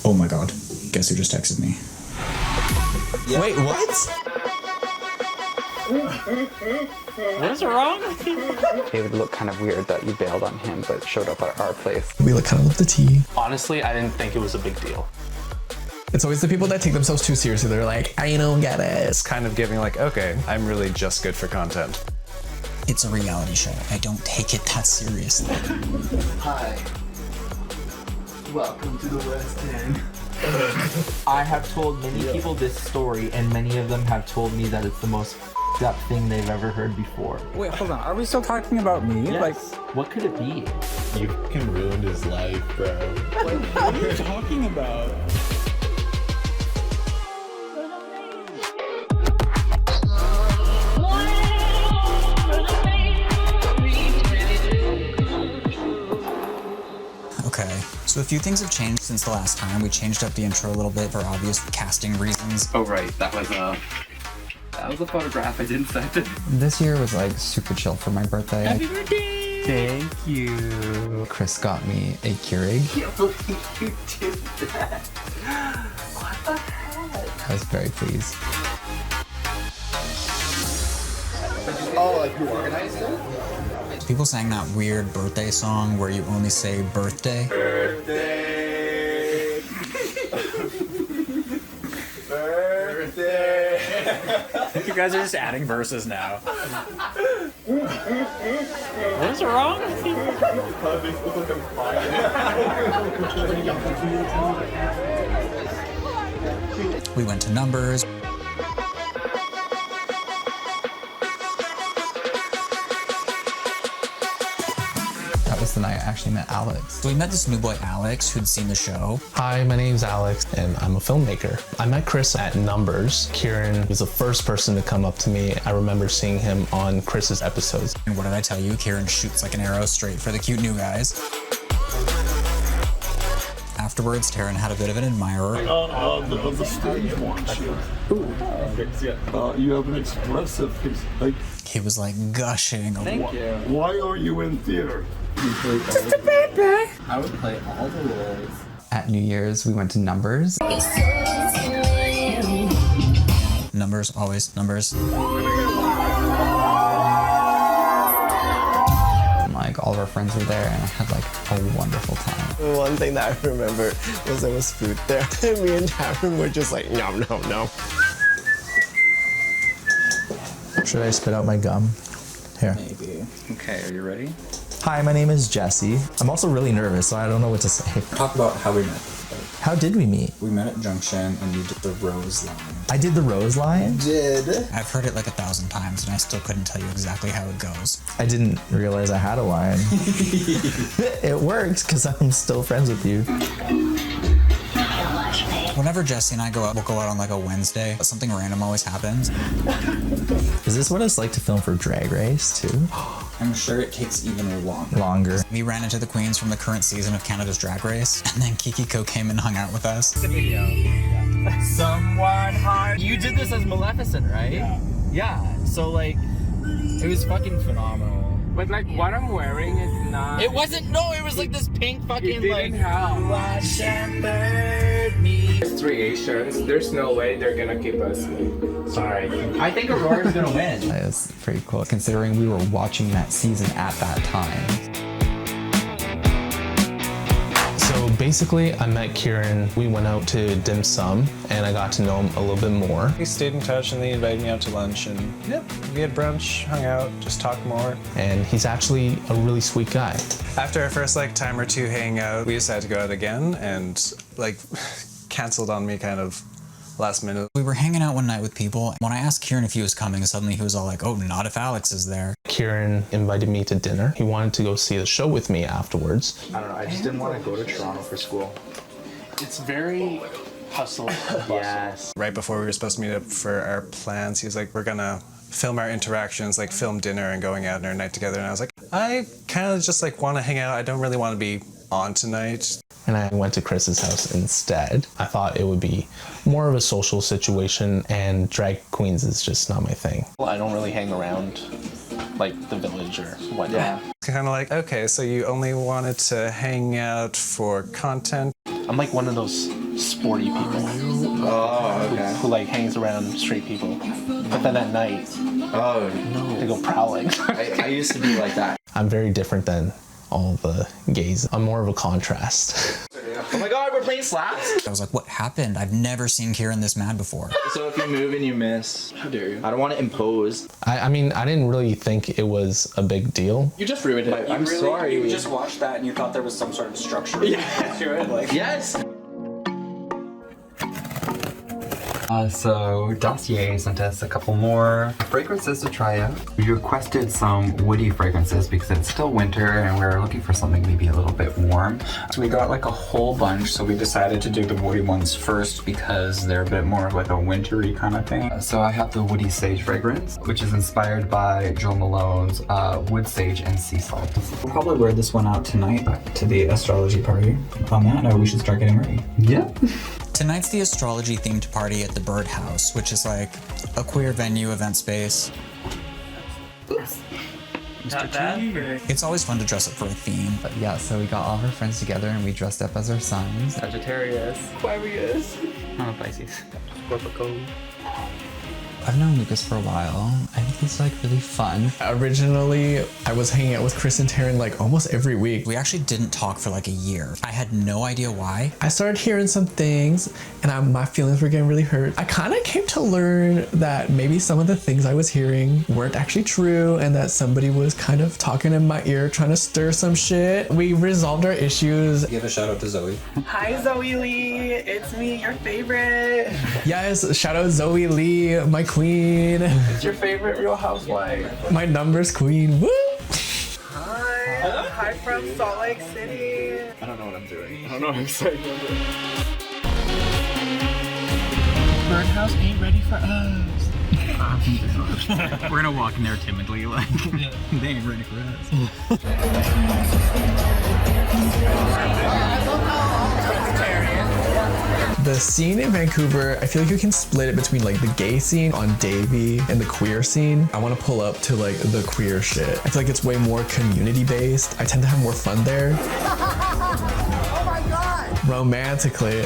Oh my god. Guess who just texted me? Yeah. Wait, what? What is wrong? It would look kind of weird that you bailed on him but showed up at our place. We like kind of love the tea. Honestly, I didn't think it was a big deal. It's always the people that take themselves too seriously. They're like, I don't get it. It's kind of giving like, okay, I'm really just good for content. It's a reality show. I don't take it that seriously. Hi. Welcome to the West End. I have told many people this story, and many of them have told me that it's the most f***ed up thing they've ever heard before. Wait, hold on. Are we still talking about me? Yes. Like, what could it be? You fucking ruined his life, bro. What are you talking about? Okay, so a few things have changed since the last time. We changed up the intro a little bit for obvious casting reasons. oh right, that was a photograph I didn't send it. This year was like super chill for my birthday. Happy birthday! Thank you. Chris got me a Keurig. I can't believe you did that. What the heck? I was very pleased. Oh, like you organized it? People sang that weird birthday song where you only say birthday. Birthday. Birthday. I think you guys are just adding verses now. What is wrong? We went to Numbers. That was the night I actually met Alex. So we met this new boy, Alex, who'd seen the show. Hi, my name's Alex, and I'm a filmmaker. I met Chris at Numbers. Kieran was the first person to come up to me. I remember seeing him on Chris's episodes. And what did I tell you? Kieran shoots like an arrow straight for the cute new guys. Afterwards, Taryn had a bit of an admirer. Of the stage watch. You have an expressive, like. He was like gushing. Thank you. Why are you in theater? Just a baby. I would play all the roles. At New Year's, we went to Numbers. Numbers, always numbers. Like all of our friends were there, and I had like a wonderful time. One thing that I remember was there was food there. Me and Taryn were just like, no, no, no. Should I spit out my gum? Here. Maybe. Okay, are you ready? Hi, my name is Jesse. I'm also really nervous, so I don't know what to say. Talk about how we met. How did we meet? We met at Junction and you did the Rose line. I did the Rose line? Did? I've heard it like 1,000 times and I still couldn't tell you exactly how it goes. I didn't realize I had a line. It worked because I'm still friends with you. Whenever Jesse and I go out, we'll go out on like a Wednesday, but something random always happens. Is this what it's like to film for Drag Race too? I'm sure it takes even longer. Longer. We ran into the queens from the current season of Canada's Drag Race, and then Kiki Ko came and hung out with us. Someone hard. You did this as Maleficent, right? Yeah. So like, it was fucking phenomenal. But like what I'm wearing is not. It wasn't. No, it was like this pink fucking like. Watch and burn me. There's 3 Asians. There's no way they're gonna keep us. Sorry. I think Aurora's gonna win. That was pretty cool, considering we were watching that season at that time. So basically, I met Kieran. We went out to dim sum, and I got to know him a little bit more. We stayed in touch and they invited me out to lunch and yep, we had brunch, hung out, just talked more. And he's actually a really sweet guy. After our first like time or two hanging out, we decided to go out again and like canceled on me kind of last minute. We were hanging out one night with people. When I asked Kieran if he was coming, suddenly he was all like, oh, not if Alex is there. Kieran invited me to dinner. He wanted to go see the show with me afterwards. I don't know. I just didn't want to go to Toronto for school. It's very hustle. Yes. Right before we were supposed to meet up for our plans, he was like, we're gonna film our interactions, like film dinner and going out on our night together. And I was like, I kind of just like want to hang out. I don't really want to be on tonight. And I went to Chris's house instead. I thought it would be more of a social situation, and drag queens is just not my thing. Well, I don't really hang around like the village or whatnot. Yeah. Kind of like, okay, so you only wanted to hang out for content. I'm like one of those sporty people. Oh, okay. Who like hangs around straight people. But then at night, Oh, no. they go prowling. I used to be like that. I'm very different than all the gays. I'm more of a contrast. Oh my god, we're playing slaps? I was like, what happened? I've never seen Kieran this mad before. So if you move and you miss, how dare you? I don't want to impose. I mean, I didn't really think it was a big deal. You just ruined it. I'm sorry. You just watched that and you thought there was some sort of structure to it? Like, Yes! So Dossier sent us a couple more fragrances to try out. We requested some woody fragrances because it's still winter and we're looking for something maybe a little bit warm. So we got like a whole bunch, so we decided to do the woody ones first because they're a bit more of like a wintry kind of thing. So I have the Woody Sage fragrance, which is inspired by Joe Malone's Wood Sage and Sea Salt. We'll probably wear this one out tonight to the astrology party. On that note, we should start getting ready. Yeah. tonight's the astrology themed party at the Birdhouse, which is like a queer venue event space. Not that. It's always fun to dress up for a theme. But yeah, so we got all of our friends together and we dressed up as our signs. Sagittarius. Aquarius. I'm a Pisces. Scorpio. I've known Lucas for a while. I think he's like really fun. Originally, I was hanging out with Chris and Taryn like almost every week. We actually didn't talk for like a year. I had no idea why. I started hearing some things and my feelings were getting really hurt. I kind of came to learn that maybe some of the things I was hearing weren't actually true and that somebody was kind of talking in my ear trying to stir some shit. We resolved our issues. Give a shout out to Zoe. Hi Zoe Lee, it's me, your favorite. Yes, shout out Zoe Lee, my queen. It's your favorite Real Housewife. My numbers queen, woo! Hi, hi from Salt Lake City. I don't know what I'm doing. I don't know what I'm saying. Birdhouse ain't ready for us. We're gonna walk in there timidly, like they ain't ready for us. The scene in Vancouver, I feel like you can split it between like the gay scene on Davie and the queer scene. I want to pull up to like the queer shit. I feel like it's way more community based. I tend to have more fun there. Oh my god! Romantically,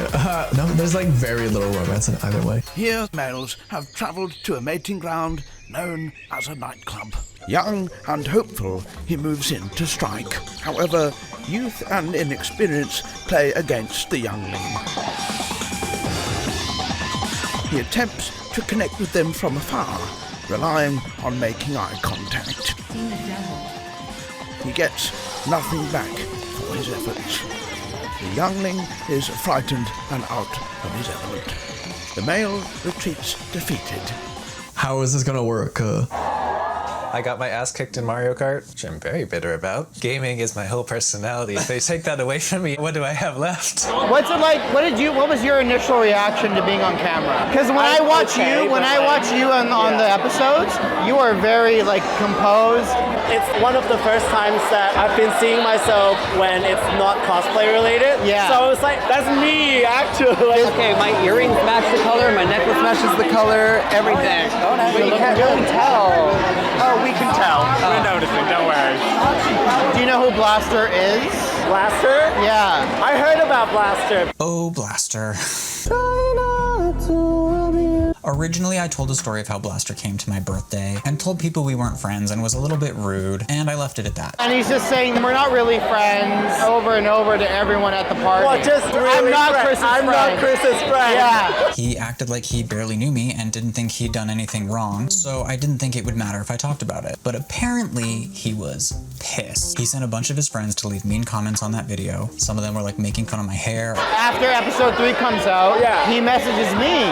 no, there's like very little romance in either way. Here, males have travelled to a mating ground known as a nightclub. Young and hopeful, he moves in to strike. However, youth and inexperience play against the youngling. He attempts to connect with them from afar, relying on making eye contact. He gets nothing back for his efforts. The youngling is frightened and out of his element. The male retreats defeated. How is this gonna work? I got my ass kicked in Mario Kart, which I'm very bitter about. Gaming is my whole personality. If they take that away from me, what do I have left? What's it like? What was your initial reaction to being on camera? Because when I watch you on the episodes, you are very like composed. It's one of the first times that I've been seeing myself when it's not cosplay related. Yeah. So it's like, that's me, actually. Okay, my earrings match the color, my necklace matches the color, everything. But you can't really tell. Oh, we can tell. We're noticing, don't worry. Do you know who Blaster is? Blaster? Yeah. I heard about Blaster. Oh, Blaster. Originally, I told a story of how Blaster came to my birthday and told people we weren't friends and was a little bit rude, and I left it at that. And he's just saying we're not really friends over and over to everyone at the party. Well, just really I'm not friend. Chris's I'm friend. not Chris's friend. Yeah. He acted like he barely knew me and didn't think he'd done anything wrong, so I didn't think it would matter if I talked about it. But apparently, he was pissed. He sent a bunch of his friends to leave mean comments on that video. Some of them were like making fun of my hair. After episode 3 comes out, he messages me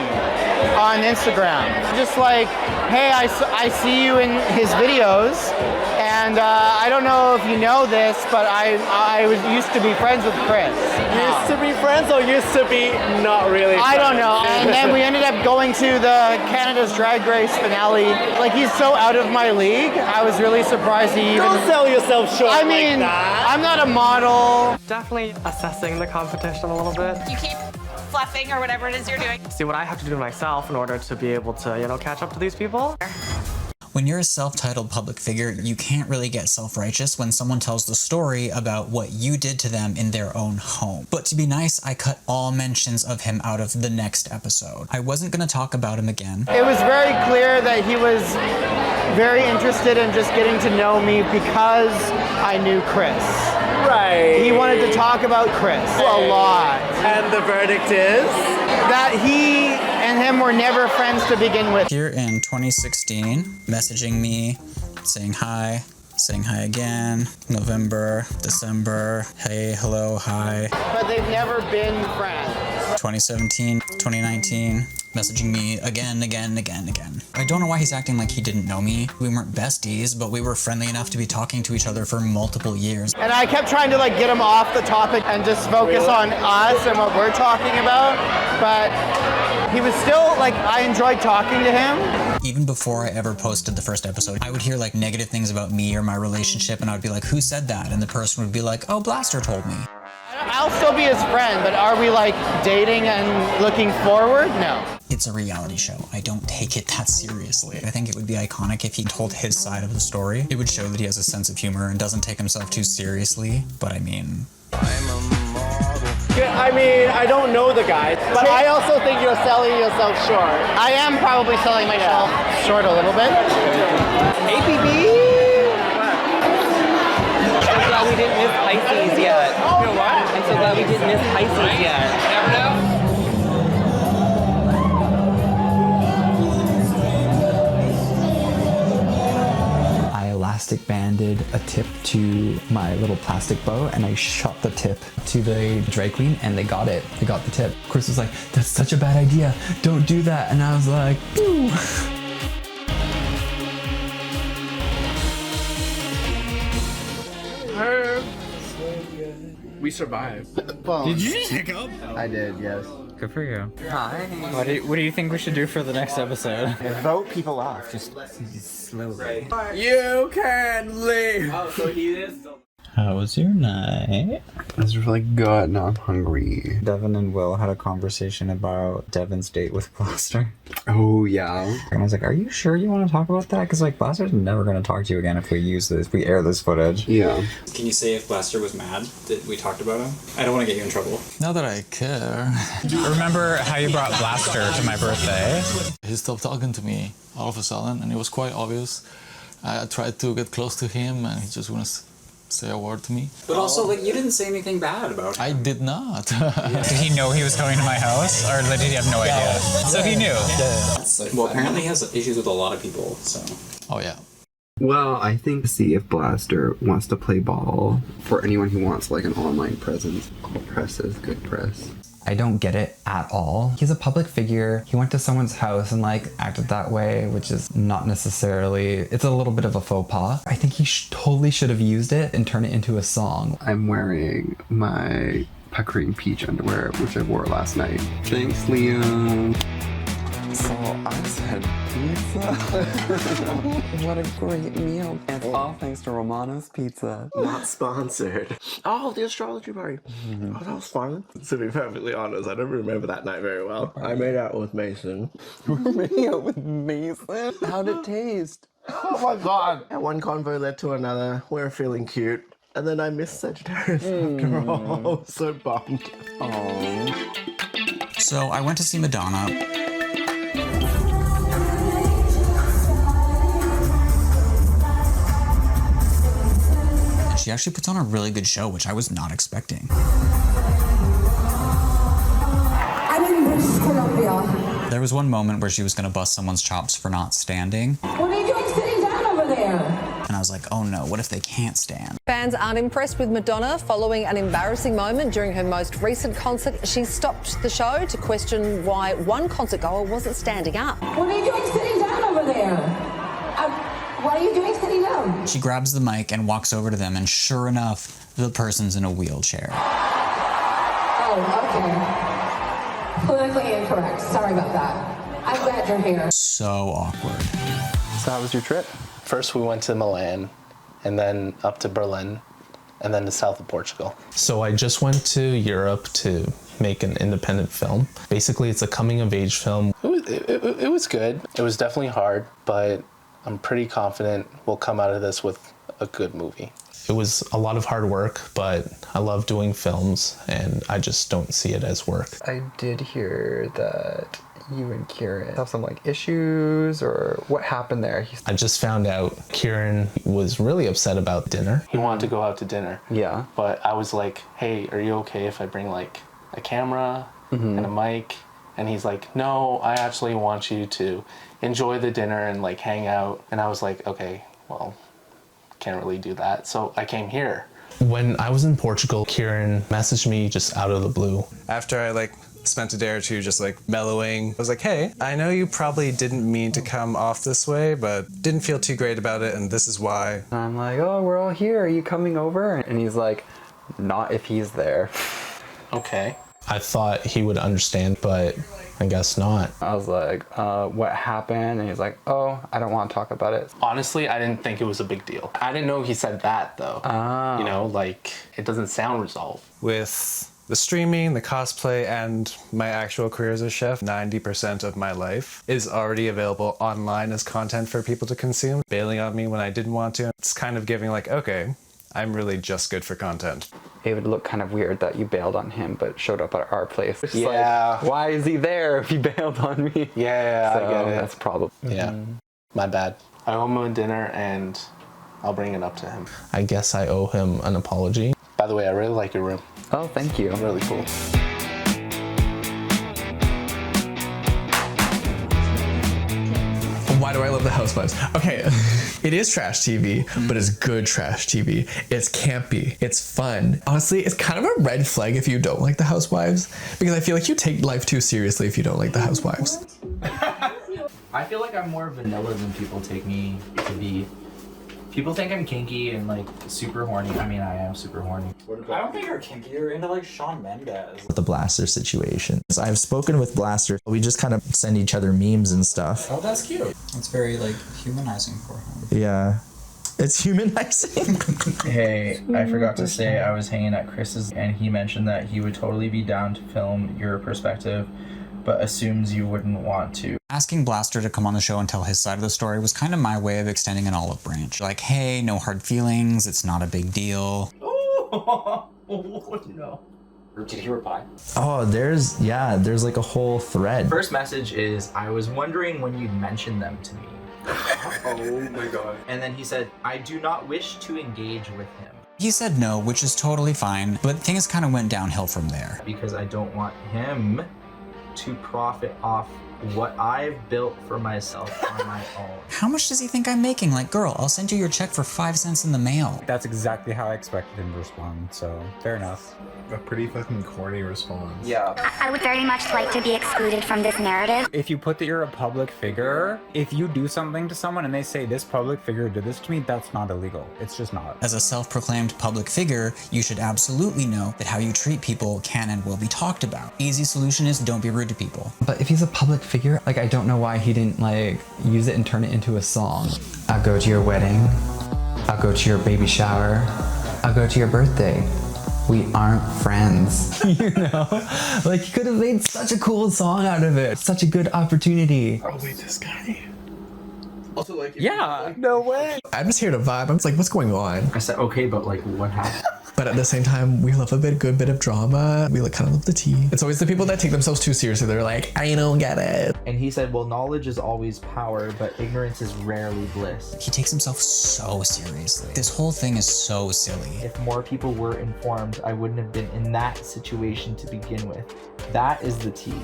on Instagram. Just like, hey, I see you in his videos, and I don't know if you know this, but I used to be friends with Chris. Used to be friends or used to be not really friends? I don't know. And then we ended up going to the Canada's Drag Race finale. Like, he's so out of my league. I was really surprised he even... Don't sell yourself short I mean, like that. I'm not a model. Definitely assessing the competition a little bit. You keep fluffing or whatever it is you're doing. See what I have to do myself in order to be able to, catch up to these people. When you're a self-titled public figure, you can't really get self-righteous when someone tells the story about what you did to them in their own home. But to be nice, I cut all mentions of him out of the next episode. I wasn't gonna talk about him again. It was very clear that he was very interested in just getting to know me because I knew Chris. Right. He wanted to talk about Chris a lot. And the verdict is? That he and him were never friends to begin with. Here in 2016, messaging me, saying hi again, November, December, hey, hello, hi. But they've never been friends. 2017, 2019, messaging me again. I don't know why he's acting like he didn't know me. We weren't besties, but we were friendly enough to be talking to each other for multiple years. And I kept trying to like get him off the topic and just focus on us and what we're talking about. But he was still like, I enjoyed talking to him. Even before I ever posted the first episode, I would hear like negative things about me or my relationship, and I would be like, who said that? And the person would be like, oh, Blaster told me. I'll still be his friend, but are we like dating and looking forward? No. It's a reality show. I don't take it that seriously. I think it would be iconic if he told his side of the story. It would show that he has a sense of humor and doesn't take himself too seriously, but I mean... I mean, I don't know the guy, but I also think you're selling yourself short. I am probably selling myself short a little bit. APB? I'm so glad we didn't miss Pisces yet. You know what? I'm so glad we didn't miss Pisces yet. Never know. Elastic banded a tip to my little plastic bow and I shot the tip to the drag queen and they got it. They got the tip. Chris was like, that's such a bad idea. Don't do that. And I was like, boo. We survived. Did you just hiccup? I did, yes. Good for you. Hi. What do you think we should do for the next episode? Vote people off, just slowly. You can leave. Oh, so he is. How was your night? It was really good. Now I'm hungry. Devin and Will had a conversation about Devin's date with Blaster. Oh, yeah. And I was like, are you sure you want to talk about that? Because, like, Blaster's never going to talk to you again if we air this footage. Yeah. Can you say if Blaster was mad that we talked about him? I don't want to get you in trouble. Not that I care. Remember how you brought Blaster to my birthday? He stopped talking to me all of a sudden, and it was quite obvious. I tried to get close to him, and he just wouldn't say a word to me. But also, like, you didn't say anything bad about him. I did not. Did he know he was coming to my house, or did he have no idea? So he knew. Yeah. Well, apparently he has issues with a lot of people, so. Oh, yeah. Well, I think see if Blaster wants to play ball for anyone who wants like an online presence. All press is good press. I don't get it at all. He's a public figure. He went to someone's house and like acted that way, which is not necessarily, it's a little bit of a faux pas. I think he totally should have used it and turned it into a song. I'm wearing my puckering peach underwear, which I wore last night. Thanks, Liam. So I said pizza. What a great meal. It's all thanks to Romano's Pizza. Not sponsored. Oh, the astrology party. Oh, that was fun. To be perfectly honest, I don't remember that night very well. I made out with Mason. Made out with Mason? How'd it taste? Oh my god. And one convo led to another. We're feeling cute. And then I missed Sagittarius after all. I was so bummed. Oh. So I went to see Madonna. She actually puts on a really good show, which I was not expecting. I'm in British Columbia. There was one moment where she was going to bust someone's chops for not standing. What are you doing sitting down over there? And I was like, oh no, what if they can't stand? Fans aren't impressed with Madonna following an embarrassing moment during her most recent concert. She stopped the show to question why one concert goer wasn't standing up. What are you doing sitting down over there? What are you doing sitting down? She grabs the mic and walks over to them, and sure enough, the person's in a wheelchair. Oh, okay. Politically incorrect. Sorry about that. I'm glad you're here. So awkward. So how was your trip? First we went to Milan, and then up to Berlin, and then to south of Portugal. So I just went to Europe to make an independent film. Basically, it's a coming-of-age film. It was good. It was definitely hard, but I'm pretty confident we'll come out of this with a good movie. It was a lot of hard work, but I love doing films and I just don't see it as work. I did hear that you and Kieran have some like issues, or what happened there? I just found out Kieran was really upset about dinner. He wanted to go out to dinner. Yeah. But I was like, hey, are you okay if I bring like a camera and a mic? And he's like, no, I actually want you to enjoy the dinner and like hang out. And I was like, okay, well, can't really do that. So I came here. When I was in Portugal, Kieran messaged me just out of the blue. After I like spent a day or two just like mellowing, I was like, hey, I know you probably didn't mean to come off this way, but didn't feel too great about it, and this is why. And I'm like, oh, we're all here. Are you coming over? And he's like, not if he's there. Okay. I thought he would understand, but I guess not. I was like, what happened? And he's like, oh, I don't want to talk about it. Honestly, I didn't think it was a big deal. I didn't know he said that though. You know, like it doesn't sound resolved. With the streaming, the cosplay, and my actual career as a chef, 90% of my life is already available online as content for people to consume. Bailing on me when I didn't want to. It's kind of giving like, okay, I'm really just good for content. It would look kind of weird that you bailed on him but showed up at our place. It's Yeah. like, why is he there if he bailed on me? Yeah, So I get it. that's probably. Yeah. My bad. I owe him a dinner and I'll bring it up to him. I guess I owe him an apology. By the way, I really like your room. Oh, thank you. Really cool. Why do I love The Housewives? Okay, it is trash TV, but it's good trash TV. It's campy. It's fun. Honestly, it's kind of a red flag if you don't like The Housewives, because I feel like you take life too seriously if you don't like The Housewives. I feel like I'm more vanilla than people take me to be. People think I'm kinky and like super horny. I mean, I am super horny. I don't think you're kinky. You're into like Shawn Mendes. With the Blaster situation. So I've spoken with Blaster. We just kind of send each other memes and stuff. Oh, that's cute. It's very like humanizing for him. Yeah. It's humanizing. Hey, I forgot to say I was hanging at Chris's and he mentioned that he would totally be down to film your perspective, but assumes you wouldn't want to. Asking Blaster to come on the show and tell his side of the story was kind of my way of extending an olive branch. Like, hey, no hard feelings, it's not a big deal. Oh, no. Did he reply? Oh, there's like a whole thread. First message is, I was wondering when you'd mention them to me. Oh my god. And then he said, I do not wish to engage with him. He said no, which is totally fine, but things kind of went downhill from there. Because I don't want him to profit off what I've built for myself on my own. How much does he think I'm making? Like, girl, I'll send you your check for 5 cents in the mail. That's exactly how I expected him to respond, so fair enough. A pretty fucking corny response. Yeah. I would very much like to be excluded from this narrative. If you put that you're a public figure, if you do something to someone and they say this public figure did this to me, that's not illegal. It's just not. As a self-proclaimed public figure, you should absolutely know that how you treat people can and will be talked about. Easy solution is don't be rude to people. But if he's a public figure, like I don't know why he didn't like use it and turn it into a song. I'll go to your wedding. I'll go to your baby shower. I'll go to your birthday. We aren't friends. You know? Like he could have made such a cool song out of it. Such a good opportunity. Oh wait, this guy. Also, like, yeah, No way. I'm just here to vibe. I'm just like, what's going on? I said, okay, but like, what happened? But at the same time, we love a good bit of drama. We like kind of love the tea. It's always the people that take themselves too seriously. They're like, I don't get it. And he said, well, knowledge is always power, but ignorance is rarely bliss. He takes himself so seriously. This whole thing is so silly. If more people were informed, I wouldn't have been in that situation to begin with. That is the tea.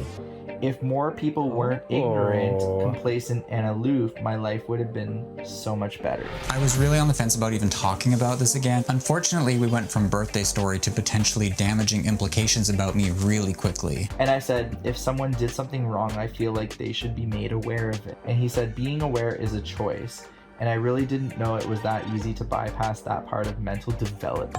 If more people weren't ignorant, complacent, and aloof, my life would have been so much better. I was really on the fence about even talking about this again. Unfortunately, we went from birthday story to potentially damaging implications about me really quickly. And I said, if someone did something wrong, I feel like they should be made aware of it. And he said, being aware is a choice. And I really didn't know it was that easy to bypass that part of mental development.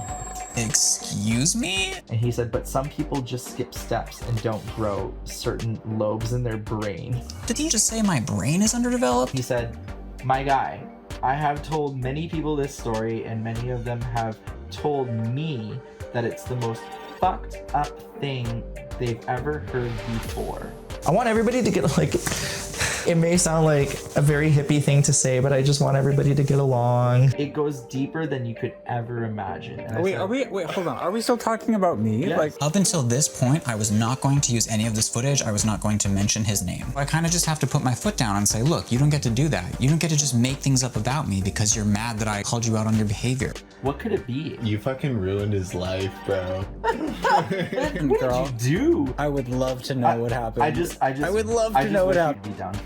Excuse me? And he said, but some people just skip steps and don't grow certain lobes in their brain. Did he just say my brain is underdeveloped? He said, my guy, I have told many people this story and many of them have told me that it's the most fucked up thing they've ever heard before. I want everybody to get like It may sound like a very hippie thing to say, but I just want everybody to get along. It goes deeper than you could ever imagine. And Wait, hold on. Are we still talking about me? Yes. Like, up until this point, I was not going to use any of this footage. I was not going to mention his name. I kind of just have to put my foot down and say, look, you don't get to do that. You don't get to just make things up about me because you're mad that I called you out on your behavior. What could it be? You fucking ruined his life, bro. What did you do? I would love to know what happened. I would love to know what happened.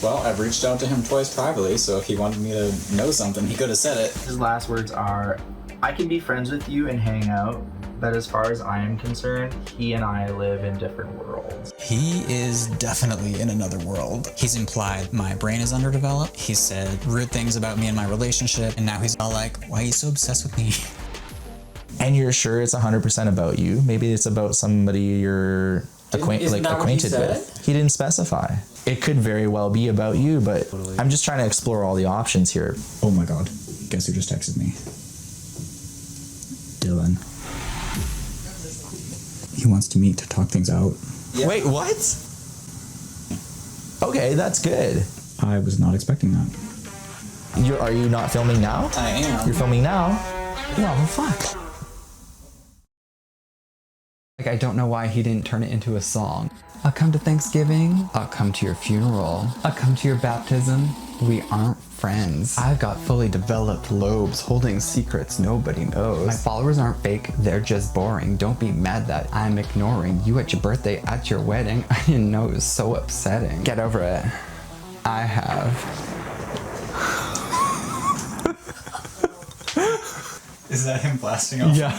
Well, I've reached out to him twice privately, so if he wanted me to know something, he could have said it. His last words are, I can be friends with you and hang out, but as far as I am concerned, he and I live in different worlds. He is definitely in another world. He's implied my brain is underdeveloped. He said rude things about me and my relationship, and now he's all like, why are you so obsessed with me? And you're sure it's 100% about you? Maybe it's about somebody you're acquainted with. He didn't specify. It could very well be about you, but I'm just trying to explore all the options here. Oh my God. Guess who just texted me? Dylan. He wants to meet to talk things out. Yeah. Wait, what? Okay, that's good. I was not expecting that. Are you not filming now? I am. You're filming now? Well, fuck. Like, I don't know why he didn't turn it into a song. I'll come to Thanksgiving. I'll come to your funeral. I'll come to your baptism. We aren't friends. I've got fully developed lobes holding secrets nobody knows. My followers aren't fake, they're just boring. Don't be mad that I'm ignoring you at your birthday, at your wedding. I didn't know it was so upsetting. Get over it. I have. Is that him blasting off? Yeah.